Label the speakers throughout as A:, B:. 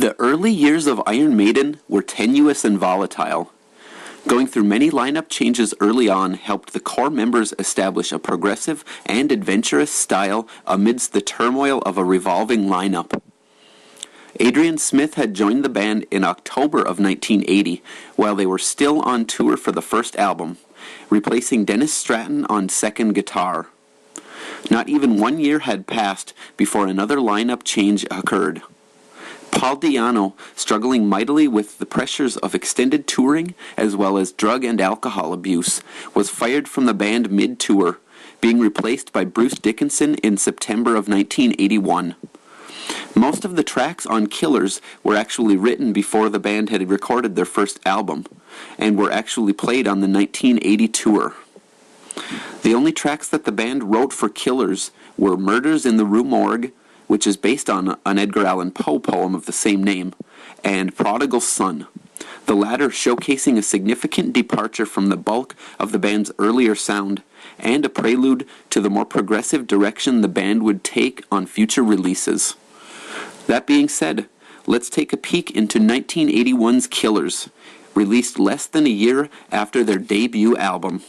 A: The early years of Iron Maiden were tenuous and volatile. Going through many lineup changes early on helped the core members establish a progressive and adventurous style amidst the turmoil of a revolving lineup. Adrian Smith had joined the band in October of 1980, while they were still on tour for the first album, replacing Dennis Stratton on second guitar. Not even 1 year had passed before another lineup change occurred. Paul Di'Anno, struggling mightily with the pressures of extended touring as well as drug and alcohol abuse, was fired from the band mid-tour, being replaced by Bruce Dickinson in September of 1981. Most of the tracks on Killers were actually written before the band had recorded their first album, and were actually played on the 1980 tour. The only tracks that the band wrote for Killers were Murders in the Rue Morgue, which is based on an Edgar Allan Poe poem of the same name, and Prodigal Son, the latter showcasing a significant departure from the bulk of the band's earlier sound, and a prelude to the more progressive direction the band would take on future releases. That being said, let's take a peek into 1981's Killers, released less than a year after their debut album.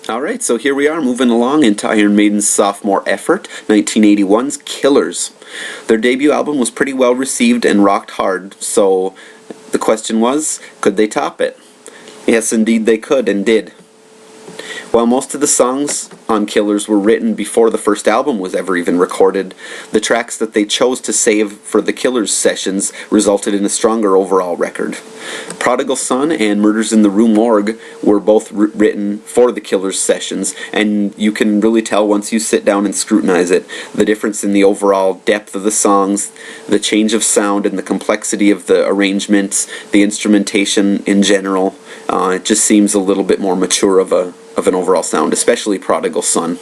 A: Alright, so here we are moving along into Iron Maiden's sophomore effort, 1981's Killers. Their debut album was pretty well received and rocked hard, so the question was, could they top it? Yes, indeed they could, and did. While most of the songs on Killers were written before the first album was ever even recorded, the tracks that they chose to save for the Killers sessions resulted in a stronger overall record. Prodigal Son and Murders in the Rue Morgue were both written for the Killers sessions, and you can really tell once you sit down and scrutinize it, the difference in the overall depth of the songs, the change of sound and the complexity of the arrangements, the instrumentation in general. It just seems a little bit more mature of an overall sound, especially Prodigal Son.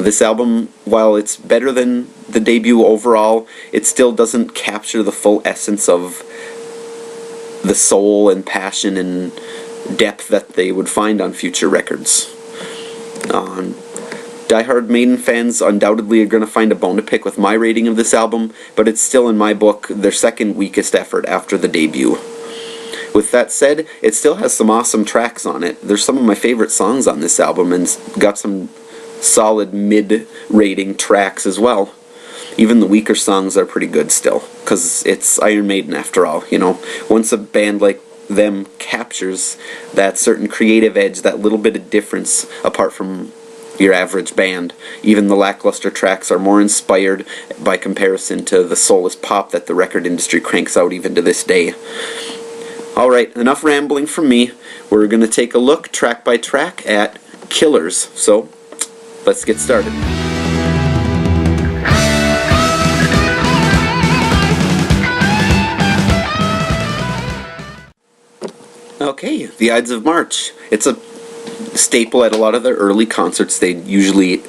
A: This album, while it's better than the debut overall, it still doesn't capture the full essence of the soul and passion and depth that they would find on future records. Die-hard Maiden fans undoubtedly are going to find a bone to pick with my rating of this album, but it's still, in my book, their second weakest effort after the debut. With that said, it still has some awesome tracks on it. There's some of my favorite songs on this album, and it's got some solid mid-rating tracks as well. Even the weaker songs are pretty good still, because it's Iron Maiden after all, you know. Once a band like them captures that certain creative edge, that little bit of difference apart from your average band, even the lackluster tracks are more inspired by comparison to the soulless pop that the record industry cranks out even to this day. Alright, enough rambling from me. We're going to take a look track by track at Killers. So, let's get started. Okay, The Ides of March. It's a staple at a lot of their early concerts. They usually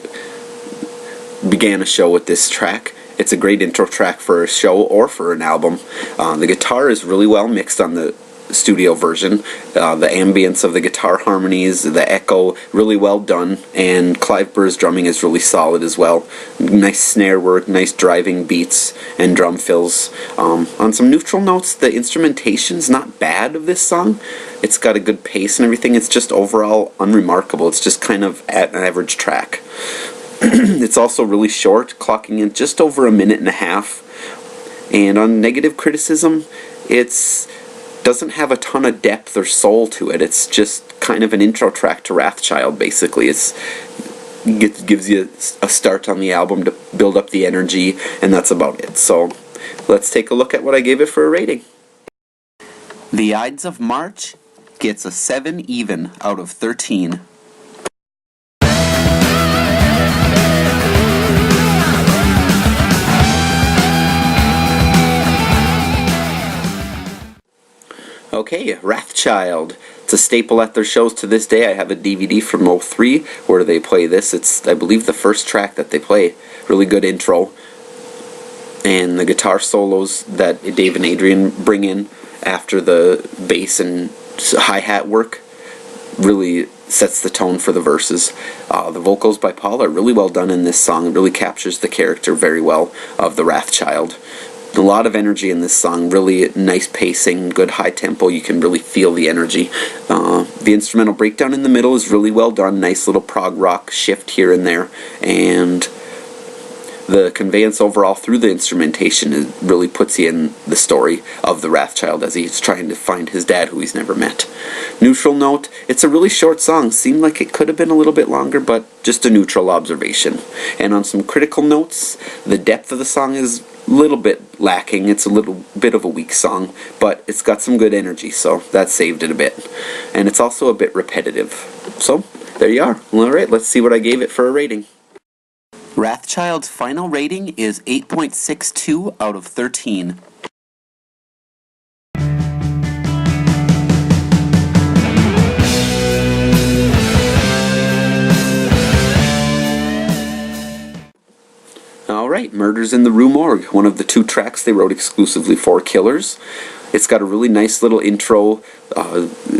A: began a show with this track. It's a great intro track for a show or for an album. The guitar is really well mixed on the studio version. The ambience of the guitar harmonies, the echo, really well done, and Clive Burr's drumming is really solid as well. Nice snare work, nice driving beats and drum fills. On some neutral notes, the instrumentation's not bad of this song. It's got a good pace and everything. It's just overall unremarkable. It's just kind of at an average track. It's also really short, clocking in just over a minute and a half. And on negative criticism, it's doesn't have a ton of depth or soul to it. It's just kind of an intro track to Wrathchild, basically. It gives you a start on the album to build up the energy, and that's about it. So let's take a look at what I gave it for a rating. The Ides of March gets a 7 even out of 13. Okay, Wrathchild. It's a staple at their shows to this day. I have a DVD from '03 where they play this. It's, I believe, the first track that they play. Really good intro. And the guitar solos that Dave and Adrian bring in after the bass and hi-hat work really sets the tone for the verses. The vocals by Paul are really well done in this song. It really captures the character very well of the Wrathchild. A lot of energy in this song, really nice pacing, good high tempo, you can really feel the energy. The instrumental breakdown in the middle is really well done, nice little prog rock shift here and there, and the conveyance overall through the instrumentation really puts you in the story of the Wrathchild as he's trying to find his dad who he's never met. Neutral note, it's a really short song, seemed like it could have been a little bit longer, but just a neutral observation. And on some critical notes, the depth of the song is a little bit lacking. It's a little bit of a weak song, but it's got some good energy, so that saved it a bit. And it's also a bit repetitive. So, there you are. Alright, let's see what I gave it for a rating. Wrathchild's final rating is 8.62 out of 13. Alright, Murders in the Rue Morgue, one of the 2 tracks they wrote exclusively for Killers. It's got a really nice little intro,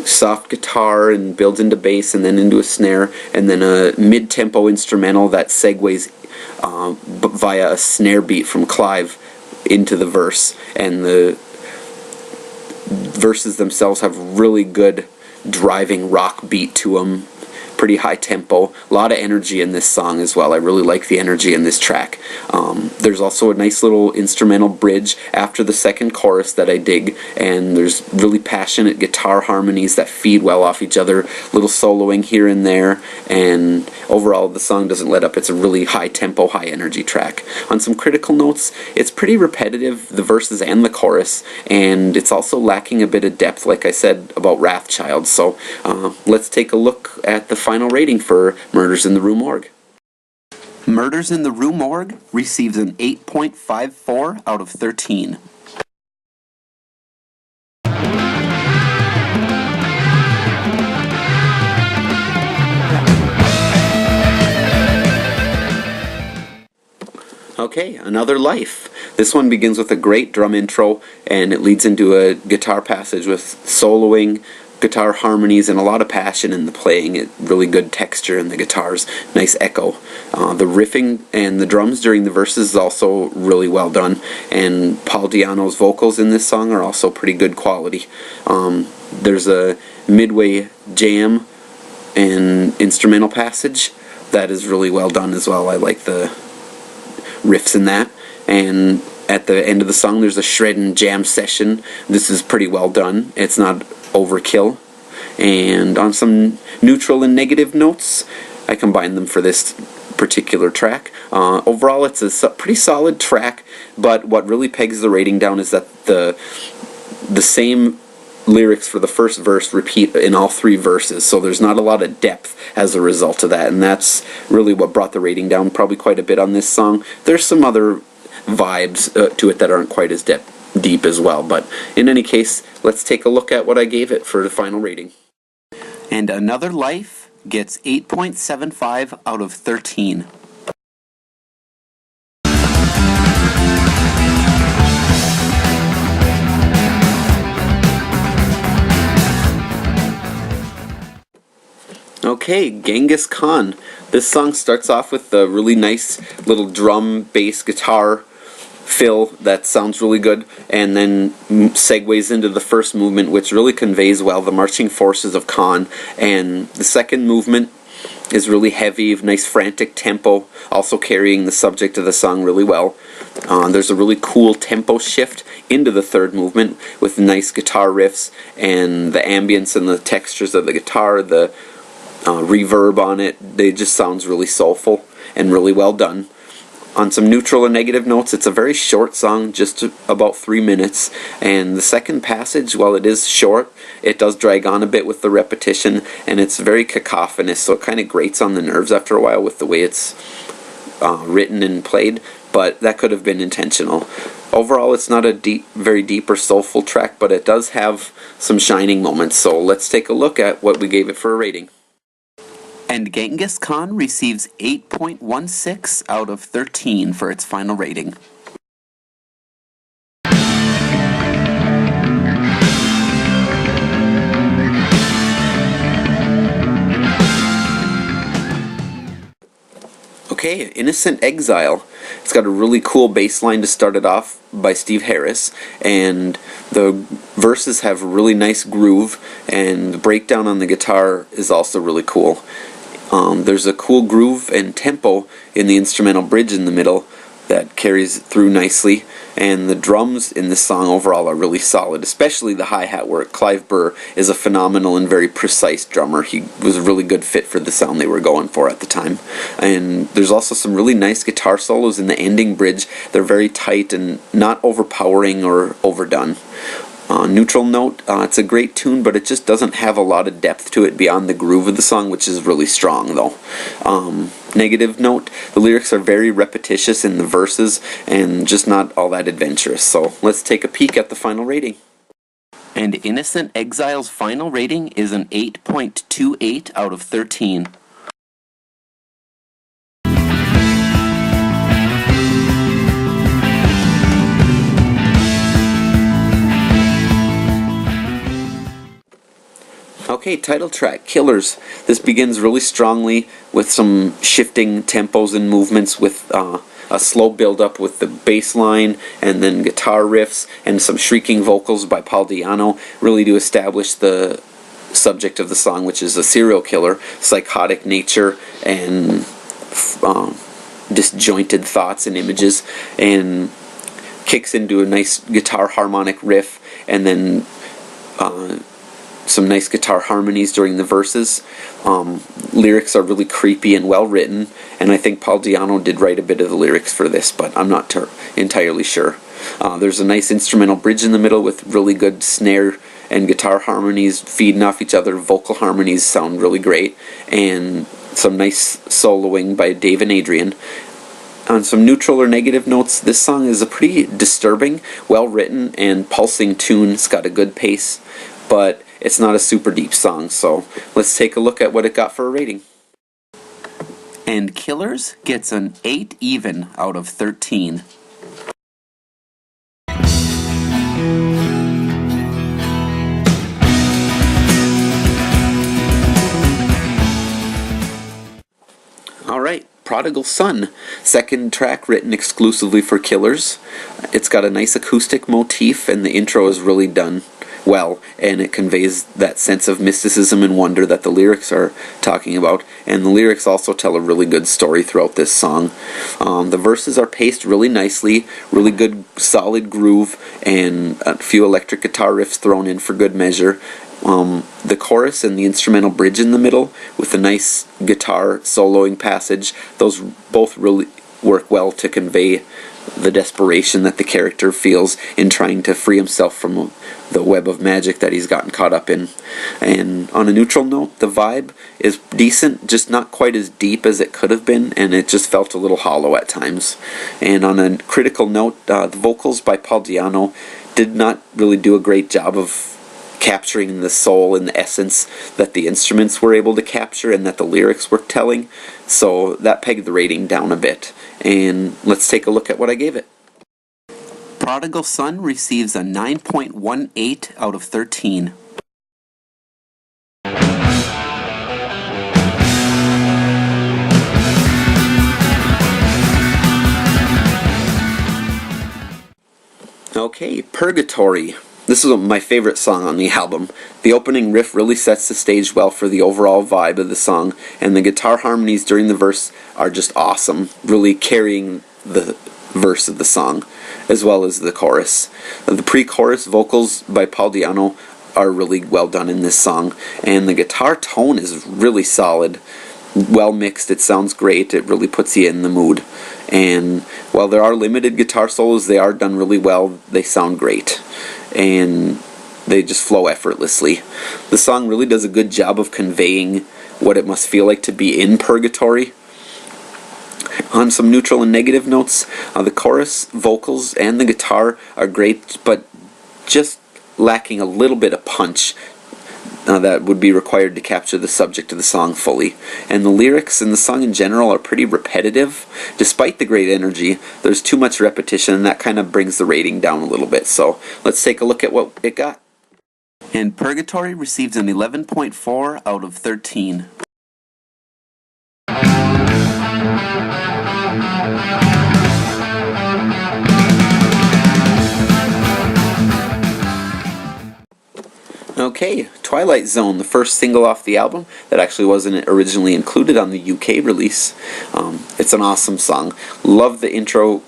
A: soft guitar and builds into bass and then into a snare, and then a mid-tempo instrumental that segues via a snare beat from Clive into the verse, and the verses themselves have really good driving rock beat to them, pretty high tempo, a lot of energy in this song as well. I really like the energy in this track. There's also a nice little instrumental bridge after the second chorus that I dig, and there's really passionate guitar harmonies that feed well off each other, little soloing here and there, and overall the song doesn't let up. It's a really high tempo, high energy track. On some critical notes, it's pretty repetitive, the verses and the chorus, and it's also lacking a bit of depth, like I said about Wrathchild. So let's take a look at the final rating for Murders in the Rue Morgue. Murders in the Rue Morgue receives an 8.54 out of 13. Okay, Another Life. This one begins with a great drum intro, and it leads into a guitar passage with soloing, guitar harmonies, and a lot of passion in the playing. It really good texture in the guitars, nice echo. The riffing and the drums during the verses is also really well done, and Paul Di'Anno's vocals in this song are also pretty good quality. There's a midway jam and instrumental passage that is really well done as well. I like the riffs in that, and at the end of the song there's a shred and jam session. This is pretty well done. It's not overkill. And on some neutral and negative notes, I combined them for this particular track. Overall it's a pretty solid track, but what really pegs the rating down is that the same lyrics for the first verse repeat in all 3 verses, so there's not a lot of depth as a result of that, and that's really what brought the rating down probably quite a bit on this song. There's some other vibes to it that aren't quite as deep as well, but in any case, let's take a look at what I gave it for the final rating. And Another Life gets 8.75 out of 13. Okay, Genghis Khan. This song starts off with a really nice little drum, bass, guitar fill that sounds really good, and then segues into the first movement, which really conveys well the marching forces of Khan. And the second movement is really heavy, nice frantic tempo, also carrying the subject of the song really well. There's a really cool tempo shift into the third movement with nice guitar riffs and the ambience and the textures of the guitar, the reverb on it. They just sounds really soulful and really well done. On some neutral and negative notes, it's a very short song, just about 3 minutes, and the second passage, while it is short, it does drag on a bit with the repetition, and it's very cacophonous, so it kind of grates on the nerves after a while with the way it's written and played, but that could have been intentional. Overall, it's not a very deep or soulful track, but it does have some shining moments, so let's take a look at what we gave it for a rating. And Genghis Khan receives 8.16 out of 13 for its final rating. Okay, Innocent Exile. It's got a really cool bass line to start it off by Steve Harris, and the verses have a really nice groove, and the breakdown on the guitar is also really cool. There's a cool groove and tempo in the instrumental bridge in the middle that carries through nicely, and the drums in this song overall are really solid, especially the hi-hat work. Clive Burr is a phenomenal and very precise drummer. He was a really good fit for the sound they were going for at the time. And there's also some really nice guitar solos in the ending bridge. They're very tight and not overpowering or overdone. Neutral Note, it's a great tune, but it just doesn't have a lot of depth to it beyond the groove of the song, which is really strong though. Negative Note, the lyrics are very repetitious in the verses and just not all that adventurous. So let's take a peek at the final rating. And Innocent Exile's final rating is an 8.28 out of 13. Okay, title track, Killers. This begins really strongly with some shifting tempos and movements with a slow build-up with the bass line and then guitar riffs and some shrieking vocals by Paul Di'Anno, really to establish the subject of the song, which is a serial killer, psychotic nature, and disjointed thoughts and images, and kicks into a nice guitar harmonic riff, and then some nice guitar harmonies during the verses. Lyrics are really creepy and well written, and I think Paul Di'Anno did write a bit of the lyrics for this, but I'm not entirely sure. There's a nice instrumental bridge in the middle with really good snare and guitar harmonies feeding off each other. Vocal harmonies sound really great, and some nice soloing by Dave and Adrian. On some neutral or negative notes, this song is a pretty disturbing, well written, and pulsing tune. It's got a good pace, but it's not a super deep song, so let's take a look at what it got for a rating. And Killers gets an 8 even out of 13. Alright, Prodigal Son, second track written exclusively for Killers. It's got a nice acoustic motif, and the intro is really done well, and it conveys that sense of mysticism and wonder that the lyrics are talking about, and the lyrics also tell a really good story throughout this song. The verses are paced really nicely, really good solid groove, and a few electric guitar riffs thrown in for good measure. The chorus and the instrumental bridge in the middle with a nice guitar soloing passage, those both really work well to convey the desperation that the character feels in trying to free himself from the web of magic that he's gotten caught up in. And on a neutral note, the vibe is decent, just not quite as deep as it could have been, and it just felt a little hollow at times. And on a critical note, the vocals by Paul Di'Anno did not really do a great job of capturing the soul and the essence that the instruments were able to capture and that the lyrics were telling, so that pegged the rating down a bit. And let's take a look at what I gave it. Prodigal Son receives a 9.18 out of 13. Okay, Purgatory. This is my favorite song on the album. The opening riff really sets the stage well for the overall vibe of the song, and the guitar harmonies during the verse are just awesome, really carrying the verse of the song, as well as the chorus. The pre-chorus vocals by Paul Di'Anno are really well done in this song, and the guitar tone is really solid, well mixed, it sounds great, it really puts you in the mood. And while there are limited guitar solos, they are done really well, they sound great, and they just flow effortlessly. The song really does a good job of conveying what it must feel like to be in purgatory. On some neutral and negative notes, the chorus, vocals, and the guitar are great, but just lacking a little bit of punch that would be required to capture the subject of the song fully. And the lyrics and the song in general are pretty repetitive. Despite the great energy, there's too much repetition, and that kind of brings the rating down a little bit. So let's take a look at what it got. And Purgatory receives an 11.4 out of 13. Okay, Twilight Zone, the first single off the album that actually wasn't originally included on the UK release. It's an awesome song. Love the intro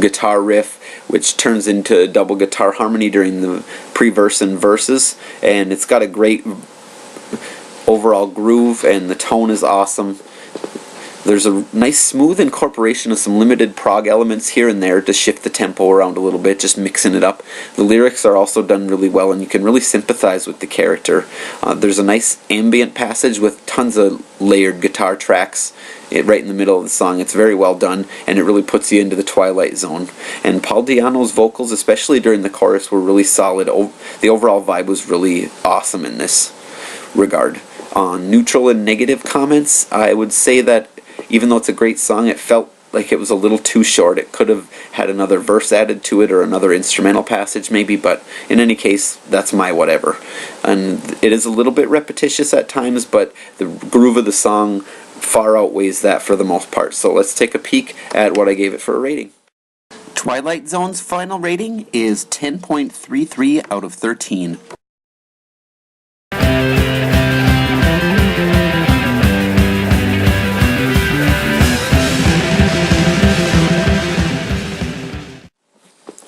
A: guitar riff, which turns into double guitar harmony during the pre-verse and verses, and it's got a great overall groove, and the tone is awesome. There's a nice smooth incorporation of some limited prog elements here and there to shift the tempo around a little bit, just mixing it up. The lyrics are also done really well, and you can really sympathize with the character. There's a nice ambient passage with tons of layered guitar tracks right in the middle of the song. It's very well done, and it really puts you into the Twilight Zone. And Paul Di'Anno's vocals, especially during the chorus, were really solid. The overall vibe was really awesome in this regard. On neutral and negative comments, I would say that even though it's a great song, it felt like it was a little too short. It could have had another verse added to it or another instrumental passage maybe, but in any case, that's my whatever. And it is a little bit repetitious at times, but the groove of the song far outweighs that for the most part. So let's take a peek at what I gave it for a rating. Twilight Zone's final rating is 10.33 out of 13.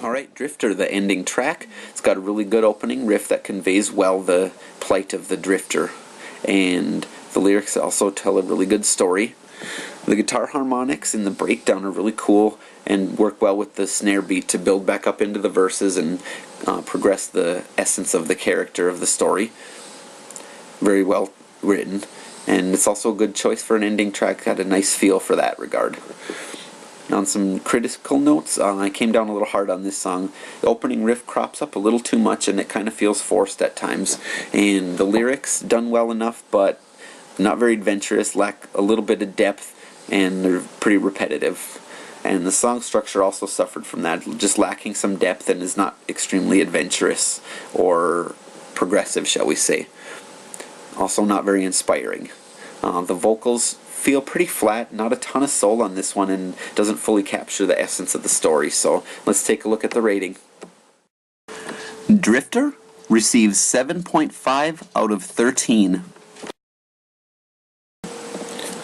A: Alright, Drifter, the ending track. It's got a really good opening riff that conveys well the plight of the drifter. And the lyrics also tell a really good story. The guitar harmonics in the breakdown are really cool and work well with the snare beat to build back up into the verses and progress the essence of the character of the story. Very well written. And it's also a good choice for an ending track. Got a nice feel for that regard. On some critical notes, I came down a little hard on this song. The opening riff crops up a little too much, and it kind of feels forced at times. And the lyrics, done well enough, but not very adventurous, lack a little bit of depth, and they're pretty repetitive. And the song structure also suffered from that, just lacking some depth and is not extremely adventurous or progressive, shall we say. Also not very inspiring. The vocals feel pretty flat, not a ton of soul on this one, and doesn't fully capture the essence of the story. So let's take a look at the rating. Drifter receives 7.5 out of 13.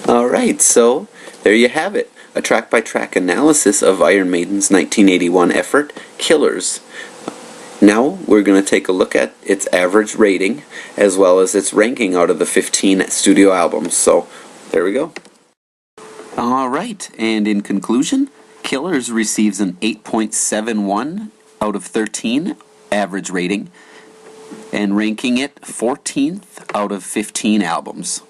A: Alright, so there you have it. A track-by-track analysis of Iron Maiden's 1981 effort, Killers. Now we're going to take a look at its average rating, as well as its ranking out of the 15 studio albums. So there we go. Alright, and in conclusion, Killers receives an 8.71 out of 13 average rating, and ranking it 14th out of 15 albums.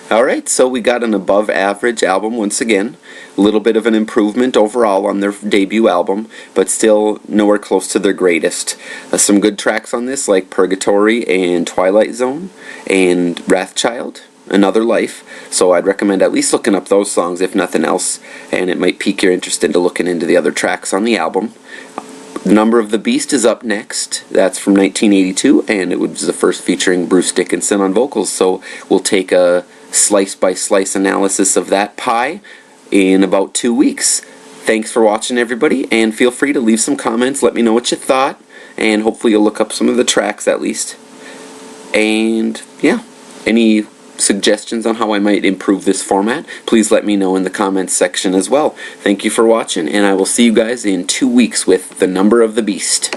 A: Alright, so we got an above average album once again. A little bit of an improvement overall on their debut album, but still nowhere close to their greatest. Some good tracks on this, like Purgatory and Twilight Zone and Wrathchild, Another Life. So I'd recommend at least looking up those songs, if nothing else, and it might pique your interest into looking into the other tracks on the album. Number of the Beast is up next. That's from 1982, and it was the first featuring Bruce Dickinson on vocals. So we'll take a slice-by-slice analysis of that pie in about 2 weeks. Thanks for watching, everybody, and feel free to leave some comments. Let me know what you thought, and hopefully you'll look up some of the tracks at least. And yeah, any suggestions on how I might improve this format, please let me know in the comments section as well. Thank you for watching, and I will see you guys in 2 weeks with The Number of the Beast.